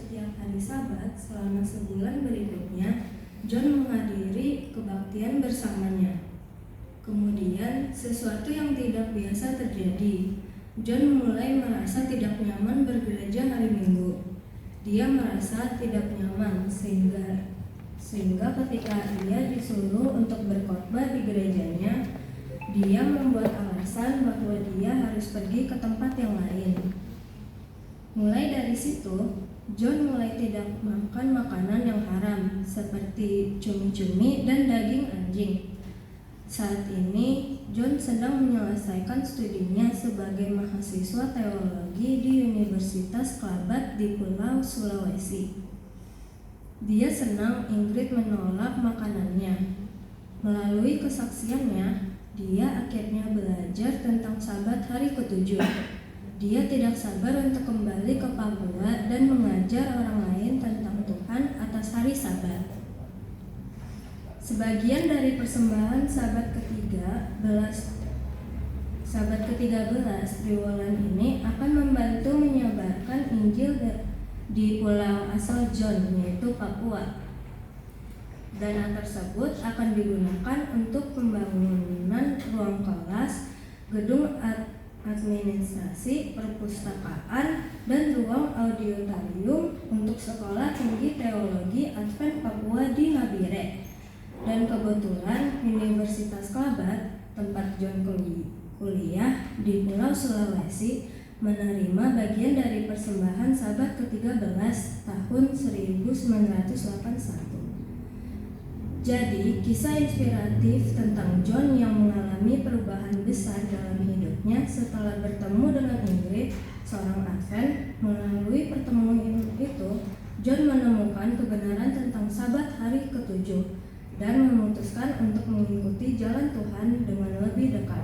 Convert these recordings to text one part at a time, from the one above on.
setiap hari Sabat selama sebulan berikutnya, John menghadiri kebaktian bersamanya. Kemudian, sesuatu yang tidak biasa terjadi. John mulai merasa tidak nyaman bergereja hari Minggu. Dia merasa tidak nyaman sehingga ketika dia disuruh untuk berkhotbah di gerejanya, dia membuat alasan bahwa dia harus pergi ke tempat yang lain. Mulai dari situ, John mulai tidak makan makanan yang haram seperti cumi-cumi dan daging anjing. Saat ini, John sedang menyelesaikan studinya sebagai mahasiswa teologi di Universitas Klabat di Pulau Sulawesi. Dia senang Ingrid menolak makanannya. Melalui kesaksiannya, dia akhirnya belajar tentang Sabat hari ke-7. Dia tidak sabar untuk kembali ke Papua dan mengajar orang lain tentang Tuhan atas hari Sabat. Sebagian dari persembahan Sabat ke-13 di bulan ini akan membantu menyebarkan Injil di pulau asal John, yaitu Papua. Dana tersebut akan digunakan untuk pembangunan ruang kelas, gedung administrasi, perpustakaan, dan ruang auditorium untuk Sekolah Tinggi Teologi Advent Papua di Nabire. Dan kebetulan Universitas Klabat, tempat John kuliah di Pulau Sulawesi, menerima bagian dari persembahan Sabat ke-13 tahun 1981. Jadi, kisah inspiratif tentang John yang mengalami perubahan besar dalam hidupnya setelah bertemu dengan Ingrid, seorang Advent. Melalui pertemuan itu, John menemukan kebenaran tentang Sabat hari ke-7 dan memutuskan untuk mengikuti jalan Tuhan dengan lebih dekat.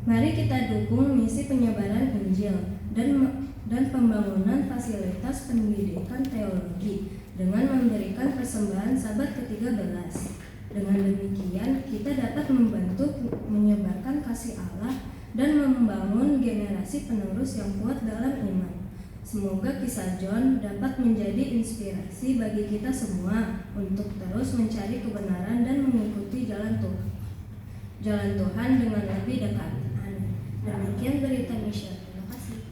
Mari kita dukung misi penyebaran Injil dan pembangunan fasilitas pendidikan teologi dengan memberikan persembahan Sabat ke-13. Dengan demikian, kita dapat membantu menyebarkan kasih Allah dan membangun generasi penerus yang kuat dalam iman. Semoga kisah John dapat menjadi inspirasi bagi kita semua untuk terus mencari kebenaran dan mengikuti jalan Tuhan dengan lebih dekat. Demikian berita Misha. Terima kasih.